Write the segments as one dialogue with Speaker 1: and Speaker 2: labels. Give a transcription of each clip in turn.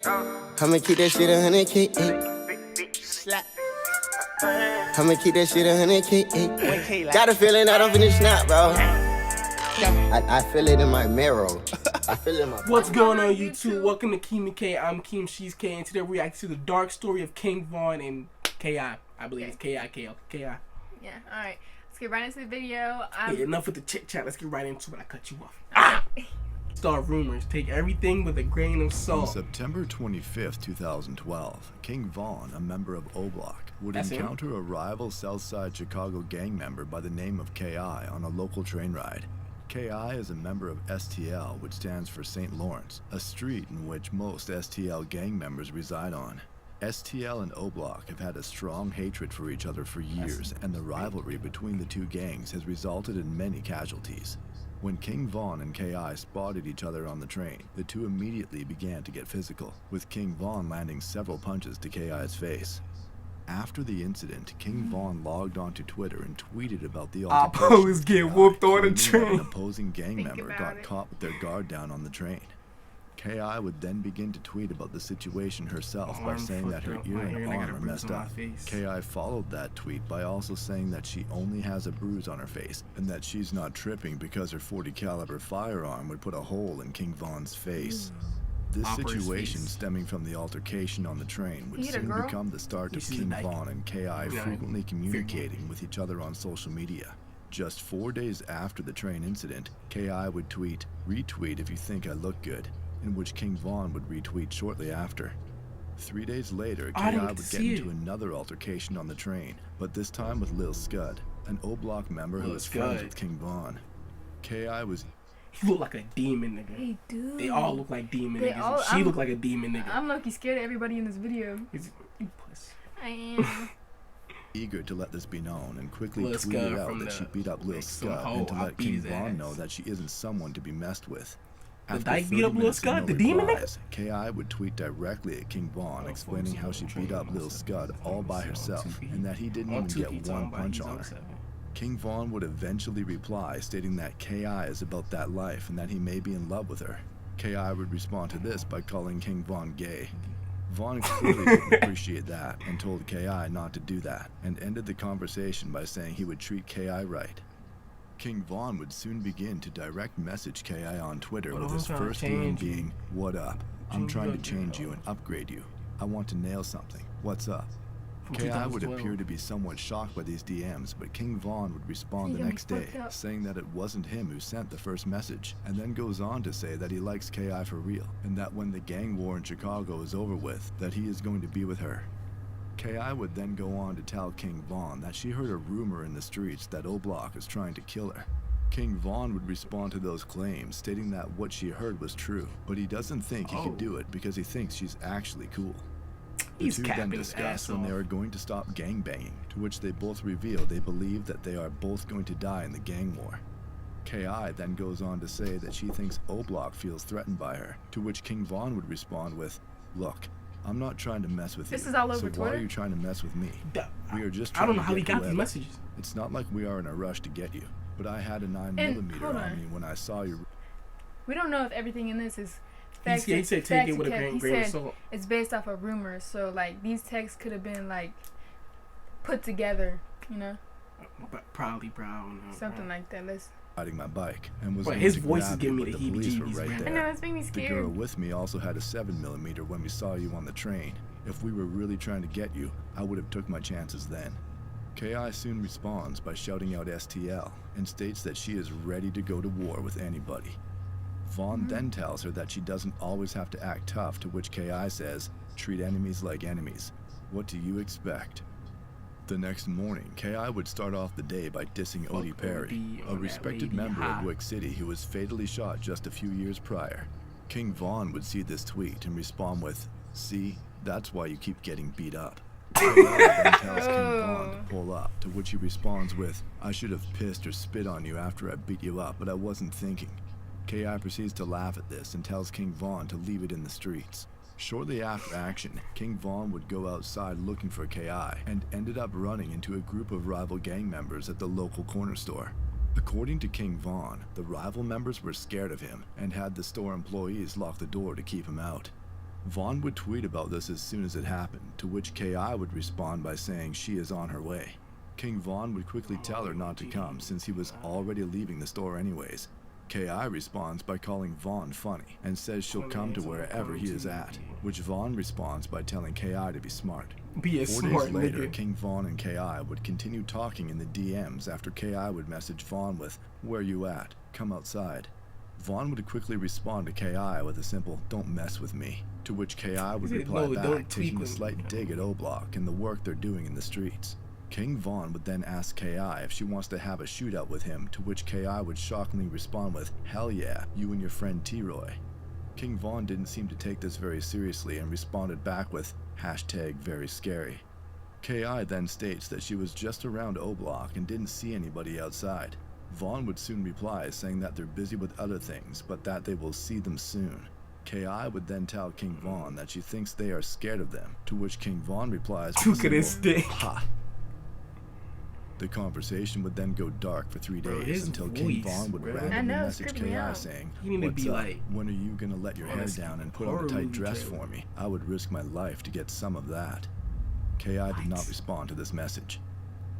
Speaker 1: I'ma keep that shit 100K. Slap. I'ma keep that shit 100K. Got a feeling that I'm finished now, bro. I feel it in my marrow. I feel it in my.
Speaker 2: What's going on, YouTube? Welcome to Keem K. I'm Keem, she's K, and today we're reacting to the dark story of King Von and K.I. I believe it's K.I.
Speaker 3: Yeah, alright. Let's get right into the video.
Speaker 2: Yeah, enough with the chit chat. Let's get right into it. I cut you off. Start rumors. Take everything with a grain of salt.
Speaker 4: On September 25th, 2012, King Von, a member of O-Block, would encounter a rival Southside Chicago gang member by the name of K.I. on a local train ride. K.I. is a member of STL, which stands for St. Lawrence, a street in which most STL gang members reside on. STL and O-Block have had a strong hatred for each other for years, and the rivalry between the two gangs has resulted in many casualties. When King Von and K.I. spotted each other on the train, the two immediately began to get physical, with King Von landing several punches to K.I.'s face. After the incident, King Von logged onto Twitter and tweeted about the altercation.
Speaker 2: Oppos get whooped on the train.
Speaker 4: An opposing gang member got caught with their guard down on the train. K.I. would then begin to tweet about the situation herself by saying that her ear and arm are messed up. K.I. followed that tweet by also saying that she only has a bruise on her face and that she's not tripping because her .40 caliber firearm would put a hole in King Von's face. This situation stemming from the altercation on the train would soon become the start of King Von and K.I. frequently communicating with each other on social media. Just 4 days after the train incident, K.I. would tweet, "Retweet if you think I look good," in which King Von would retweet shortly after. 3 days later, K.I. would get into another altercation on the train, but this time with Lil Scud, an O-Block member who was friends with King Von. K.I. was...
Speaker 2: He looked like a demon nigga.
Speaker 3: Hey, dude.
Speaker 2: They all look like demon niggas. She looked like a demon nigga.
Speaker 3: I'm lucky scared of everybody in this video.
Speaker 2: You puss.
Speaker 3: I am.
Speaker 4: Eager to let this be known and quickly tweeted out that she beat up Lil Scud and to let King Von know that she isn't someone to be messed with.
Speaker 2: After Dyke beat up Lil Scud, the demon nigga?
Speaker 4: K.I. would tweet directly at King Von explaining how she beat up Lil Scud all by herself and that he didn't even get one punch on her. King Von would eventually reply stating that K.I. is about that life and that he may be in love with her. K.I. would respond to this by calling King Von gay. Von clearly didn't appreciate that and told K.I. not to do that and ended the conversation by saying he would treat K.I. right. King Von would soon begin to direct message K.I. on Twitter with his first DM being, "What up? I'm trying to change you and upgrade you. I want to nail something. What's up?" K.I. would appear to be somewhat shocked by these DMs, but King Von would respond the next day, saying that it wasn't him who sent the first message, and then goes on to say that he likes K.I. for real, and that when the gang war in Chicago is over with, that he is going to be with her. K.I. would then go on to tell King Von that she heard a rumor in the streets that O-Block is trying to kill her. King Von would respond to those claims, stating that what she heard was true, but he doesn't think he could do it because he thinks she's actually cool. The two then discuss when they are going to stop gangbanging, to which they both reveal they believe that they are both going to die in the gang war. K.I. then goes on to say that she thinks O-Block feels threatened by her, to which King Von would respond with, "Look, I'm not trying to mess with you,
Speaker 3: This is all over
Speaker 4: so
Speaker 3: Twitter?
Speaker 4: why are you trying to mess with me? We are just
Speaker 2: I
Speaker 4: trying
Speaker 2: don't know
Speaker 4: to
Speaker 2: how he
Speaker 4: get
Speaker 2: got these
Speaker 4: whoever.
Speaker 2: messages.
Speaker 4: It's not like we are in a rush to get you, but I had a 9mm on me when I saw you."
Speaker 3: We don't know if everything in this is
Speaker 2: He said take it with a grain of salt.
Speaker 3: It's based off of rumors, so like these texts could have been like put together, you know?
Speaker 2: Probably, bro. I don't know,
Speaker 3: something like that. Let's
Speaker 4: riding my bike and was
Speaker 2: his voice is giving me the
Speaker 4: heebie-jeebies right there.
Speaker 3: I know, it's making me scared.
Speaker 4: The girl with me also had a 7mm when we saw you on the train. If we were really trying to get you, I would have took my chances then. K.I. soon responds by shouting out STL and states that she is ready to go to war with anybody. Von then tells her that she doesn't always have to act tough, to which K.I. says, "Treat enemies like enemies. What do you expect?" The next morning, K.I. would start off the day by dissing Odie Perry, a respected member of Wick City who was fatally shot just a few years prior. King Von would see this tweet and respond with, "See, that's why you keep getting beat up." K.I. then tells King Von to pull up, to which he responds with, "I should have pissed or spit on you after I beat you up, but I wasn't thinking." K.I. proceeds to laugh at this and tells King Von to leave it in the streets. Shortly after action, King Von would go outside looking for K.I. and ended up running into a group of rival gang members at the local corner store. According to King Von, the rival members were scared of him and had the store employees lock the door to keep him out. Vaughn would tweet about this as soon as it happened, to which K.I. would respond by saying she is on her way. King Von would quickly tell her not to come since he was already leaving the store anyways. K.I. responds by calling Vaughn funny and says she'll come to wherever he is at, which Vaughn responds by telling K.I. to be smart.
Speaker 2: Be a
Speaker 4: 4
Speaker 2: smart
Speaker 4: days later,
Speaker 2: nigga.
Speaker 4: King Vaughn and K.I. would continue talking in the DMs after K.I. would message Vaughn with, "Where you at? Come outside." Vaughn would quickly respond to K.I. with a simple, "Don't mess with me," to which K.I. would
Speaker 2: He said,
Speaker 4: reply
Speaker 2: "No,
Speaker 4: back,
Speaker 2: don't
Speaker 4: taking a
Speaker 2: tweak
Speaker 4: slight dig at O-Block and the work they're doing in the streets. King Vaughn would then ask K.I. if she wants to have a shootout with him, to which K.I. would shockingly respond with, "Hell yeah, you and your friend T-Roy." King Vaughn didn't seem to take this very seriously and responded back with, #very scary. K.I. then states that she was just around O-Block and didn't see anybody outside. Vaughn would soon reply saying that they're busy with other things, but that they will see them soon. K.I. would then tell King Vaughn that she thinks they are scared of them, to which King Vaughn replies with
Speaker 2: Look at
Speaker 4: a
Speaker 2: his
Speaker 4: simple,
Speaker 2: stick.
Speaker 4: "Ha." The conversation would then go dark for 3
Speaker 2: Bro,
Speaker 4: days
Speaker 2: his
Speaker 4: until King
Speaker 2: voice,
Speaker 4: Vaughn would
Speaker 2: bro.
Speaker 4: randomly
Speaker 3: I know, it's
Speaker 4: message
Speaker 3: creeping me
Speaker 4: K.I.
Speaker 3: out.
Speaker 4: saying,
Speaker 2: You need to
Speaker 4: "What's
Speaker 2: be
Speaker 4: up?
Speaker 2: like,
Speaker 4: When are you gonna let your hair
Speaker 2: honest
Speaker 4: down and put on
Speaker 2: horror
Speaker 4: a tight
Speaker 2: movie
Speaker 4: dress
Speaker 2: trailer."
Speaker 4: for me? I would risk my life to get some of that." K.I. did not
Speaker 2: What?
Speaker 4: respond to this message.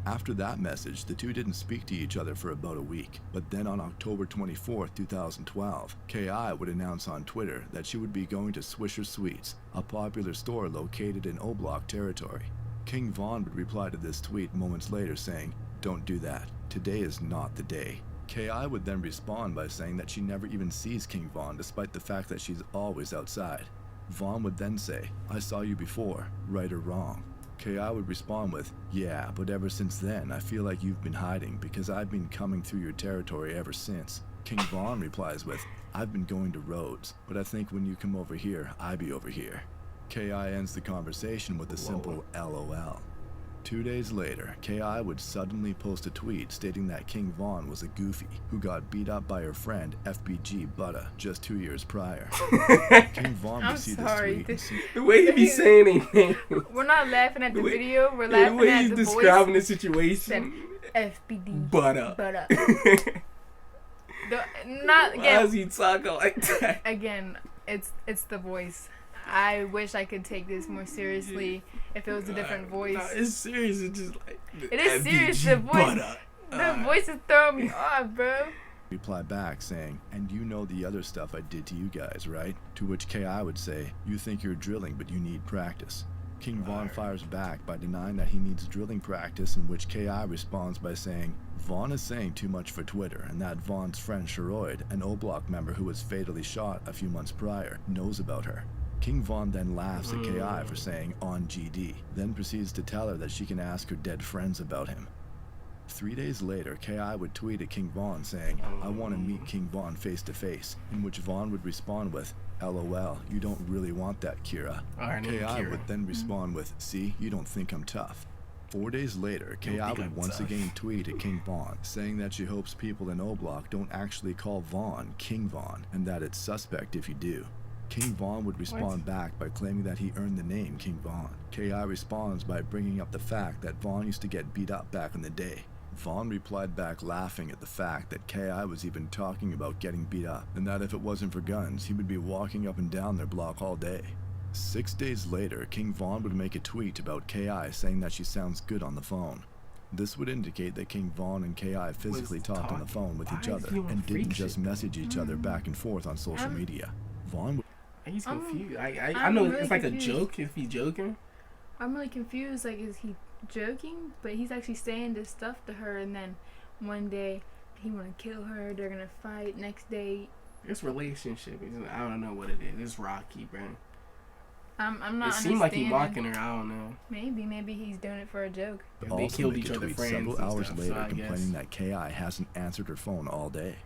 Speaker 4: After that message, the two didn't speak to each other for about a week, but then on October 24th, 2012, K.I. would announce on Twitter that she would be going to Swisher Sweets, a popular store located in O-Block territory. King Vaughn would reply to this tweet moments later saying, "Don't do that. Today is not the day." K.I. would then respond by saying that she never even sees King Vaughn despite the fact that she's always outside. Vaughn would then say, "I saw you before, right or wrong." K.I. would respond with, "Yeah, but ever since then, I feel like you've been hiding because I've been coming through your territory ever since." King Vaughn replies with, "I've been going to Rhodes, but I think when you come over here, I be over here." K.I. ends the conversation with a simple LOL. 2 days later, K.I. would suddenly post a tweet stating that King Vaughn was a goofy who got beat up by her friend FBG Butta just 2 years prior. King Vaughn
Speaker 3: I'm
Speaker 4: would see
Speaker 3: sorry.
Speaker 4: this tweet and see
Speaker 2: The way he be saying it, man.
Speaker 3: We're not laughing at the
Speaker 2: way-
Speaker 3: video. We're
Speaker 2: Yeah, the
Speaker 3: laughing
Speaker 2: way
Speaker 3: at
Speaker 2: he's
Speaker 3: the
Speaker 2: describing
Speaker 3: voice.
Speaker 2: the situation.
Speaker 3: FBD.
Speaker 2: But up.
Speaker 3: Not
Speaker 2: Why
Speaker 3: again.
Speaker 2: is he talking like that?
Speaker 3: Again, it's the voice. I wish I could take this more seriously if it was a different voice.
Speaker 2: No, it's serious. It's just like
Speaker 3: It is serious.
Speaker 2: FBG
Speaker 3: The voice,
Speaker 2: butter.
Speaker 3: the voice is throwing me off, bro.
Speaker 4: reply back saying, "And you know the other stuff I did to you guys, right?" To which K.I. would say, "You think you're drilling, but you need practice." King Vaughn fires back by denying that he needs drilling practice, in which K.I. responds by saying, "Vaughn is saying too much for Twitter, and that Vaughn's friend Sherroyd, an O-Block member who was fatally shot a few months prior, knows about her." King Vaughn then laughs at K.I. for saying "on GD," then proceeds to tell her that she can ask her dead friends about him. 3 days later, K.I. would tweet at King Vaughn saying, "I want to meet King Vaughn face to face," in which Vaughn would respond with, "LOL, you don't really want that, Kira."
Speaker 2: Alright,
Speaker 4: K.I.
Speaker 2: Kira.
Speaker 4: would then respond with, "See, you don't think I'm tough." 4 days later, K.I.
Speaker 2: think
Speaker 4: would
Speaker 2: I'm
Speaker 4: once
Speaker 2: tough.
Speaker 4: again tweet at King Vaughn, saying that she hopes people in O-Block don't actually call Vaughn King Vaughn, and that it's suspect if you do. King Vaughn would respond back by claiming that he earned the name King Vaughn. K.I. responds by bringing up the fact that Vaughn used to get beat up back in the day. Vaughn replied back laughing at the fact that K.I. was even talking about getting beat up, and that if it wasn't for guns, he would be walking up and down their block all day. 6 days later, King Vaughn would make a tweet about K.I. saying that she sounds good on the phone. This would indicate that King Vaughn and K.I. physically talked on the phone with each
Speaker 2: Why is
Speaker 4: other
Speaker 2: he on
Speaker 4: and
Speaker 2: freak
Speaker 4: didn't just
Speaker 2: shit?
Speaker 4: message each other back and forth on social media. Vaughn would
Speaker 2: He's
Speaker 3: I'm-
Speaker 2: confused. I
Speaker 3: I'm
Speaker 2: know
Speaker 3: really
Speaker 2: it's like
Speaker 3: confused.
Speaker 2: a joke if he's joking.
Speaker 3: I'm really confused. Like, is he joking? But he's actually saying this stuff to her, and then one day he want to kill her. They're gonna fight. Next day,
Speaker 2: This relationship is, I don't know what it is. It's rocky, bro.
Speaker 3: I'm not.
Speaker 2: It seemed like he
Speaker 3: understanding.
Speaker 2: mocking her. I don't know.
Speaker 3: Maybe he's doing it for a joke.
Speaker 2: They
Speaker 4: also
Speaker 2: killed
Speaker 4: make
Speaker 2: each
Speaker 4: a
Speaker 2: other
Speaker 4: tweet
Speaker 2: friends
Speaker 4: several
Speaker 2: and
Speaker 4: hours
Speaker 2: stuff,
Speaker 4: later
Speaker 2: so I guess.
Speaker 4: complaining that K.I. hasn't answered her phone all day.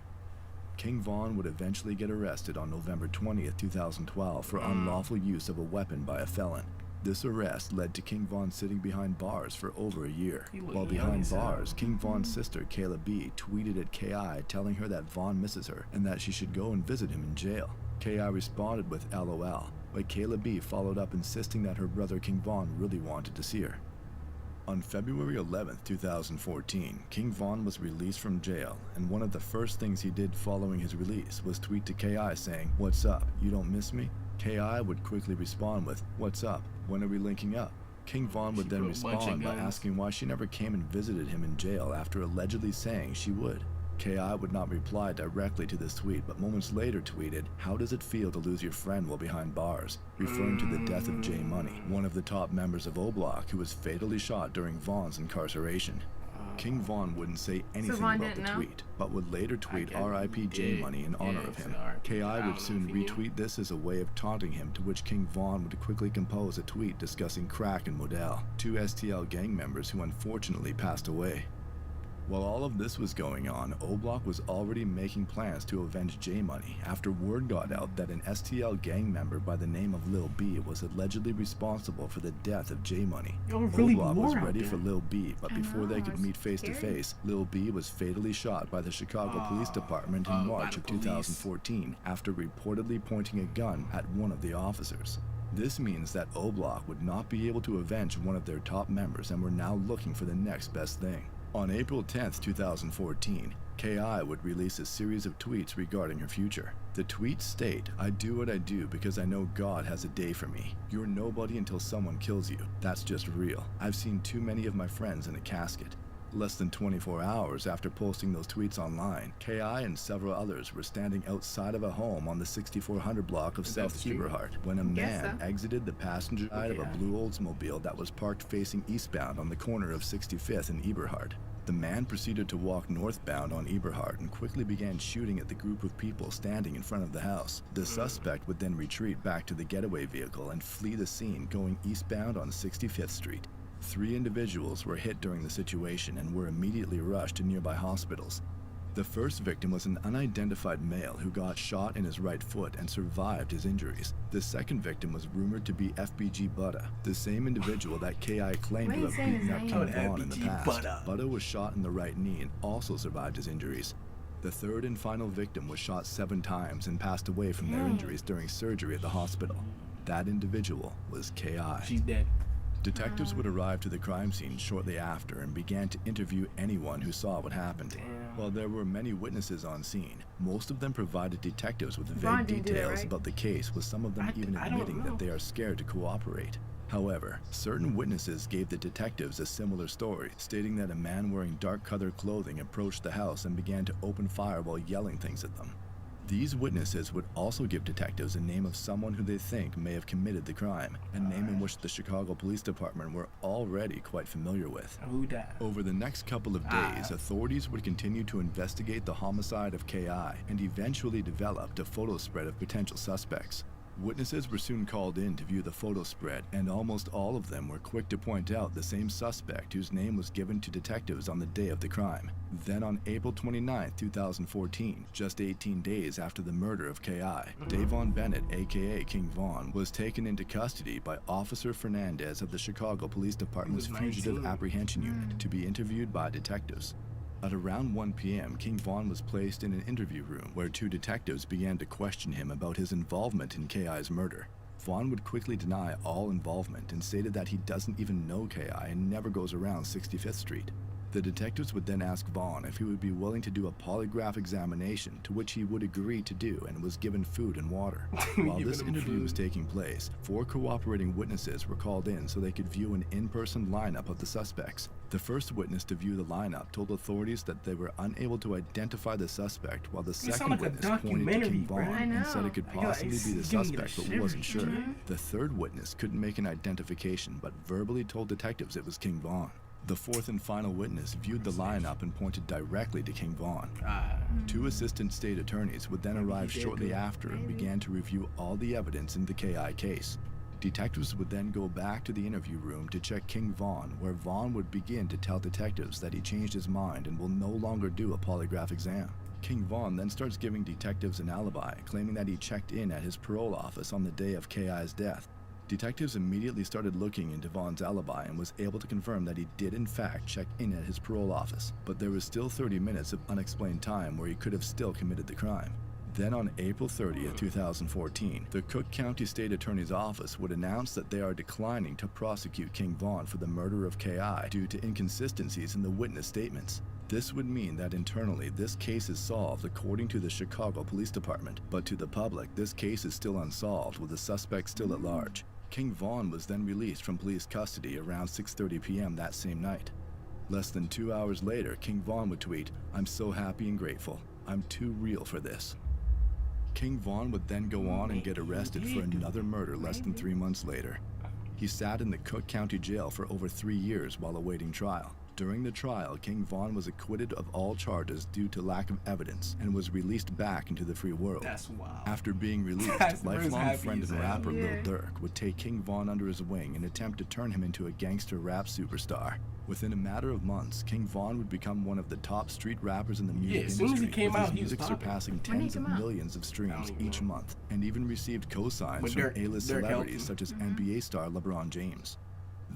Speaker 4: King Vaughn would eventually get arrested on November 20th, 2012 for unlawful use of a weapon by a felon. This arrest led to King Vaughn sitting behind bars for over a year.
Speaker 2: He looked
Speaker 4: While
Speaker 2: young
Speaker 4: behind
Speaker 2: as hell.
Speaker 4: bars, King Vaughn's sister, Kayla B., tweeted at K.I. telling her that Vaughn misses her and that she should go and visit him in jail. K.I. responded with LOL, but Kayla B. followed up insisting that her brother King Vaughn really wanted to see her. On February 11th, 2014, King Vaughn was released from jail, and one of the first things he did following his release was tweet to K.I. saying, "What's up? You don't miss me?" K.I. would quickly respond with, "What's up? When are we linking up?" King Von would then
Speaker 2: threw a bunch of
Speaker 4: respond by
Speaker 2: guns.
Speaker 4: asking why she never came and visited him in jail after allegedly saying she would. K.I. would not reply directly to this tweet, but moments later tweeted, "How does it feel to lose your friend while behind bars?" referring to the death of J Money, one of the top members of O Block who was fatally shot during Von's incarceration. King Von wouldn't say anything
Speaker 3: Von
Speaker 4: about the
Speaker 3: didn't know?
Speaker 4: tweet, but would later tweet
Speaker 2: guess
Speaker 4: "R.I.P.
Speaker 2: he
Speaker 4: J
Speaker 2: did.
Speaker 4: Money" in honor
Speaker 2: Yeah,
Speaker 4: of
Speaker 2: it's
Speaker 4: him.
Speaker 2: R.I.P.
Speaker 4: K.I.
Speaker 2: I
Speaker 4: would
Speaker 2: don't know
Speaker 4: soon
Speaker 2: if he knew.
Speaker 4: retweet this as a way of taunting him, to which King Von would quickly compose a tweet discussing Crack and Modell, two STL gang members who unfortunately passed away. While all of this was going on, O Block was already making plans to avenge J Money after word got out that an STL gang member by the name of Lil B was allegedly responsible for the death of J Money.
Speaker 2: Yo,
Speaker 4: O
Speaker 2: really
Speaker 4: Block
Speaker 2: war
Speaker 4: was
Speaker 2: out
Speaker 4: ready
Speaker 2: there.
Speaker 4: for Lil B, but
Speaker 3: I
Speaker 4: before they
Speaker 3: know,
Speaker 4: could
Speaker 3: it's
Speaker 4: meet face to
Speaker 3: scary.
Speaker 4: face, Lil B was fatally shot by the Chicago Police Department in
Speaker 2: by
Speaker 4: March
Speaker 2: the
Speaker 4: of
Speaker 2: police.
Speaker 4: 2014 after reportedly pointing a gun at one of the officers. This means that O Block would not be able to avenge one of their top members and were now looking for the next best thing. On April 10th, 2014, K.I. would release a series of tweets regarding her future. The tweets state, "I do what I do because I know God has a day for me. You're nobody until someone kills you. That's just real. I've seen too many of my friends in a casket." Less than 24 hours after posting those tweets online, K.I. and several others were standing outside of a home on the 6400 block of
Speaker 2: Is that the
Speaker 4: South
Speaker 2: street?
Speaker 4: Eberhard when a
Speaker 3: Guess
Speaker 4: man
Speaker 3: so.
Speaker 4: exited the passenger side of a blue Oldsmobile that was parked facing eastbound on the corner of 65th and Eberhard. The man proceeded to walk northbound on Eberhard and quickly began shooting at the group of people standing in front of the house. The suspect would then retreat back to the getaway vehicle and flee the scene going eastbound on 65th Street. 3 individuals were hit during the situation and were immediately rushed to nearby hospitals. The first victim was an unidentified male who got shot in his right foot and survived his injuries. The second victim was rumored to be FBG Butta, the same individual that K.I. claimed
Speaker 3: Why
Speaker 4: to
Speaker 3: are you
Speaker 4: have
Speaker 3: saying
Speaker 4: beaten
Speaker 3: his
Speaker 4: up
Speaker 3: name?
Speaker 4: King
Speaker 2: Oh,
Speaker 4: Von in the
Speaker 2: FBG
Speaker 4: past.
Speaker 2: Butta.
Speaker 4: Butta was shot in the right knee and also survived his injuries. The third and final victim was shot 7 times and passed away from their
Speaker 3: Dang.
Speaker 4: injuries during surgery at the hospital. That individual was K.I.
Speaker 2: She's dead.
Speaker 4: Detectives would arrive to the crime scene shortly after and began to interview anyone who saw what happened.
Speaker 2: Damn.
Speaker 4: While there were many witnesses on scene, most of them provided detectives with
Speaker 3: Vaughn
Speaker 4: vague
Speaker 3: didn't do it,
Speaker 4: details
Speaker 3: right?
Speaker 4: about the case, with some of them even
Speaker 2: I don't
Speaker 4: admitting
Speaker 2: know.
Speaker 4: that they are scared to cooperate. However, certain witnesses gave the detectives a similar story, stating that a man wearing dark-colored clothing approached the house and began to open fire while yelling things at them. These witnesses would also give detectives a name of someone who they think may have committed the crime, a name in which the Chicago Police Department were already quite familiar with.
Speaker 2: Who died?
Speaker 4: Over the next couple of days, authorities would continue to investigate the homicide of K.I. and eventually developed a photo spread of potential suspects. Witnesses were soon called in to view the photo spread, and almost all of them were quick to point out the same suspect whose name was given to detectives on the day of the crime. Then on April 29, 2014, just 18 days after the murder of K.I., Davon Bennett, aka King Von, was taken into custody by Officer Fernandez of the Chicago Police Department's
Speaker 2: He was
Speaker 4: Fugitive
Speaker 2: 19.
Speaker 4: Apprehension Unit to be interviewed by detectives. At around 1 p.m., King Von was placed in an interview room where 2 detectives began to question him about his involvement in K.I.'s murder. Von would quickly deny all involvement and stated that he doesn't even know K.I. and never goes around 65th Street. The detectives would then ask Von if he would be willing to do a polygraph examination, to which he would agree to do and was given food and water. While this
Speaker 2: Given him
Speaker 4: interview
Speaker 2: food.
Speaker 4: was taking place, 4 cooperating witnesses were called in so they could view an in-person lineup of the suspects. The first witness to view the lineup told authorities that they were unable to identify the suspect, while the
Speaker 2: sound
Speaker 4: second
Speaker 2: like a
Speaker 4: witness pointed to
Speaker 2: documentary,
Speaker 4: King
Speaker 2: bro.
Speaker 4: Von
Speaker 3: I
Speaker 4: and said
Speaker 3: know.
Speaker 4: it could
Speaker 2: I got-
Speaker 4: possibly
Speaker 2: it's
Speaker 4: be the
Speaker 2: giving me the
Speaker 4: suspect but wasn't sure.
Speaker 2: shivers.
Speaker 4: The third witness couldn't make an identification but verbally told detectives it was King Von. The fourth and final witness viewed the lineup and pointed directly to King Von. 2 assistant state attorneys would then arrive
Speaker 2: he did
Speaker 4: shortly
Speaker 2: good.
Speaker 4: after and
Speaker 3: Maybe.
Speaker 4: began to review all the evidence in the K.I. case. Detectives would then go back to the interview room to check King Von, where Von would begin to tell detectives that he changed his mind and will no longer do a polygraph exam. King Von then starts giving detectives an alibi, claiming that he checked in at his parole office on the day of K.I.'s death. Detectives immediately started looking into Von's alibi and was able to confirm that he did in fact check in at his parole office, but there was still 30 minutes of unexplained time where he could have still committed the crime. Then on April 30th, 2014, the Cook County State Attorney's Office would announce that they are declining to prosecute King Von for the murder of K.I. due to inconsistencies in the witness statements. This would mean that internally, this case is solved according to the Chicago Police Department, but to the public, this case is still unsolved with the suspect still at large. King Von was then released from police custody around 6:30 p.m. that same night. Less than 2 hours later, King Von would tweet, "I'm so happy and grateful. I'm too real for this." King Von would then go on and get arrested for another murder less than 3 months later. He sat in the Cook County Jail for over 3 years while awaiting trial. During the trial, King Von was acquitted of all charges due to lack of evidence and was released back into the free world.
Speaker 2: That's wild.
Speaker 4: After being released, lifelong friend and rapper Lil Durk would take King Von under his wing and attempt to turn him into a gangster rap superstar. Within a matter of months, King Von would become one of the top street rappers in the music
Speaker 2: as soon as he
Speaker 4: industry,
Speaker 2: came
Speaker 4: with
Speaker 2: out,
Speaker 4: his
Speaker 2: he was
Speaker 4: music
Speaker 2: popping.
Speaker 4: surpassing
Speaker 3: When did he
Speaker 4: tens of
Speaker 3: come out?
Speaker 4: millions of streams each month, and even received co-signs
Speaker 2: But
Speaker 4: from
Speaker 2: Dirk-
Speaker 4: A-list
Speaker 2: Dirk helped
Speaker 4: celebrities
Speaker 2: him.
Speaker 4: such as NBA star LeBron James.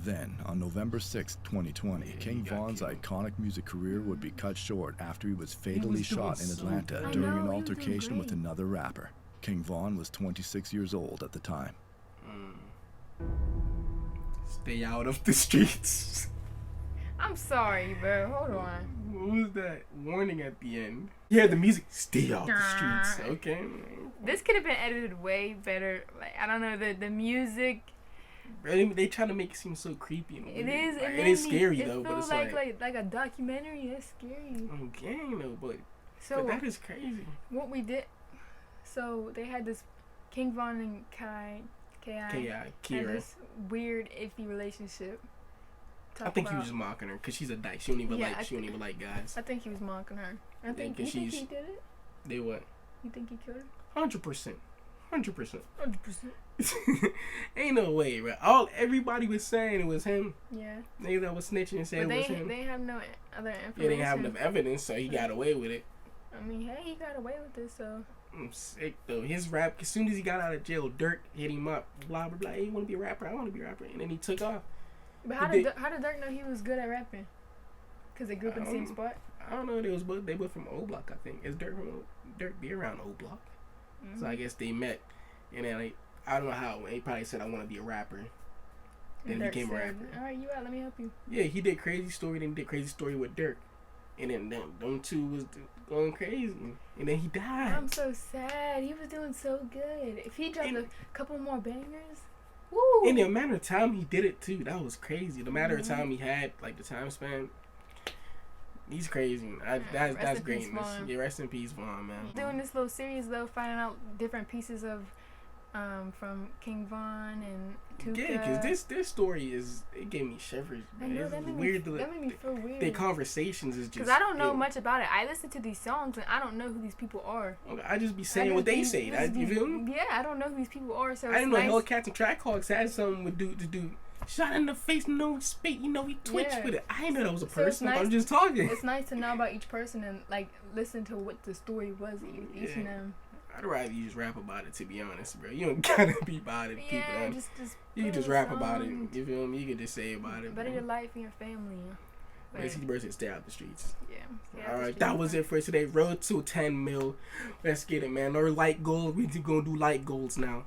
Speaker 4: Then, on November 6, 2020, King
Speaker 2: got
Speaker 4: Von's
Speaker 2: killed.
Speaker 4: iconic music career would be cut short after he was fatally
Speaker 2: was doing
Speaker 4: shot in
Speaker 2: so
Speaker 4: Atlanta
Speaker 2: good.
Speaker 4: during
Speaker 3: I know,
Speaker 4: an
Speaker 3: he was doing
Speaker 4: altercation with
Speaker 3: great.
Speaker 4: another rapper. King Von was 26 years old at the time.
Speaker 2: Stay out of the streets.
Speaker 3: I'm sorry, bro. Hold on.
Speaker 2: What was that warning at the end? Yeah, the music. Stay off the streets. Okay.
Speaker 3: This could have been edited way better. Like, I don't know, the music.
Speaker 2: They try to make it seem so creepy. And
Speaker 3: It
Speaker 2: weird.
Speaker 3: is.
Speaker 2: Like,
Speaker 3: It
Speaker 2: it
Speaker 3: made
Speaker 2: is
Speaker 3: me-
Speaker 2: scary
Speaker 3: it
Speaker 2: though, but
Speaker 3: feels
Speaker 2: it's
Speaker 3: like a documentary. It's scary.
Speaker 2: okay, no, but
Speaker 3: So
Speaker 2: that is crazy.
Speaker 3: what we did. So they had this King Von and Ki had
Speaker 2: Kira.
Speaker 3: this weird iffy relationship.
Speaker 2: I
Speaker 3: Talk
Speaker 2: think he
Speaker 3: about-
Speaker 2: was just mocking her because she's a dyke. She don't even
Speaker 3: Yeah,
Speaker 2: she don't even like guys.
Speaker 3: I think he was mocking her. I think.
Speaker 2: 'cause
Speaker 3: You think
Speaker 2: she's-
Speaker 3: he did it?
Speaker 2: They what?
Speaker 3: You think he killed her?
Speaker 2: 100%. 100%.
Speaker 3: 100%.
Speaker 2: Ain't no way, bro. Everybody was saying it was him.
Speaker 3: Yeah.
Speaker 2: Niggas that was snitching and saying
Speaker 3: But
Speaker 2: it was him.
Speaker 3: they have no other information.
Speaker 2: Yeah, they didn't have enough evidence, so he got away with it.
Speaker 3: I mean, hey, he got away with this, so.
Speaker 2: I'm sick though. His rap, as soon as he got out of jail, Dirk hit him up. Blah blah blah. Hey, you want to be a rapper? I want to be a rapper. And then he took off.
Speaker 3: But
Speaker 2: He
Speaker 3: how did Dirk know he was good at rapping? Because they grew up in the same spot?
Speaker 2: I don't know. They both from O Block, I think. Is Dirk from Dirk be around O Block? So I guess they met, and then like, I don't know how. He probably said, "I want to be a rapper." Then he
Speaker 3: Dirk
Speaker 2: became a
Speaker 3: said,
Speaker 2: rapper.
Speaker 3: all right, you out, let me help you.
Speaker 2: Yeah, he did Crazy Story. Then he did Crazy Story with Dirk, and then them two was going crazy, and then he died.
Speaker 3: I'm so sad. He was doing so good. If he dropped
Speaker 2: And-
Speaker 3: a couple more bangers, woo!
Speaker 2: In the amount of time he did it too, that was crazy. The matter of time he had, like the time span, he's crazy. That's
Speaker 3: Rest in peace,
Speaker 2: greatness.
Speaker 3: Vaughn.
Speaker 2: Yeah, rest in peace, Vaughn, man.
Speaker 3: Doing this little series though, finding out different pieces of from King Von and Tuka.
Speaker 2: Yeah, because this story it gave me shivers.
Speaker 3: I
Speaker 2: Man.
Speaker 3: know,
Speaker 2: It's
Speaker 3: that made
Speaker 2: weird.
Speaker 3: me feel weird.
Speaker 2: Their conversations is just.
Speaker 3: Because I don't know
Speaker 2: ew.
Speaker 3: much about it. I listen to these songs and I don't know who these people are.
Speaker 2: Okay, I just be saying what they say. You feel me?
Speaker 3: Yeah, I don't know who these people are. So
Speaker 2: I didn't
Speaker 3: it's
Speaker 2: know
Speaker 3: nice.
Speaker 2: Hellcats and Trackhawks had something with dude. Shot in the face, no respect. You know, he twitched
Speaker 3: Yeah.
Speaker 2: with it. I didn't know that was a
Speaker 3: So it's
Speaker 2: person.
Speaker 3: nice-
Speaker 2: I'm just talking.
Speaker 3: It's nice to know about each person and like listen to what the story was each of them.
Speaker 2: I'd rather you just rap about it, to be honest, bro. You don't gotta be about it. To keep it
Speaker 3: Yeah,
Speaker 2: honest.
Speaker 3: just
Speaker 2: You can
Speaker 3: put
Speaker 2: just
Speaker 3: a
Speaker 2: rap about it.
Speaker 3: song.
Speaker 2: You feel me? You can just say about it.
Speaker 3: Better
Speaker 2: bro.
Speaker 3: your life and your family.
Speaker 2: Basically, the person stay out the streets.
Speaker 3: Yeah.
Speaker 2: All right, that was it for today. Road to 10 mil. Let's get it, man. Our light goals. We gonna do light goals now.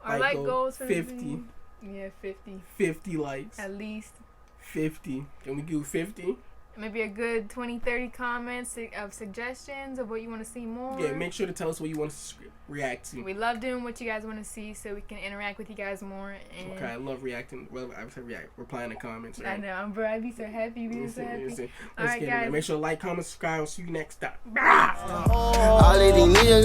Speaker 3: Our light
Speaker 2: goal,
Speaker 3: goals for
Speaker 2: 50.
Speaker 3: Yeah, 50
Speaker 2: 50 likes.
Speaker 3: at least.
Speaker 2: 50. Can we do 50?
Speaker 3: Maybe a good 20-30 comments of suggestions of what you want to see more.
Speaker 2: Yeah, make sure to tell us what you want us to react to.
Speaker 3: We love doing what you guys want to see so we can interact with you guys more. And
Speaker 2: Okay, I love reacting. Well, I would say replying to comments.
Speaker 3: I
Speaker 2: Right?
Speaker 3: know, bro. I'd be so happy. Be so happy.
Speaker 2: Let's
Speaker 3: Alright,
Speaker 2: get it,
Speaker 3: guys.
Speaker 2: man. Make sure to like, comment, subscribe. See you next time.
Speaker 1: All of these niggas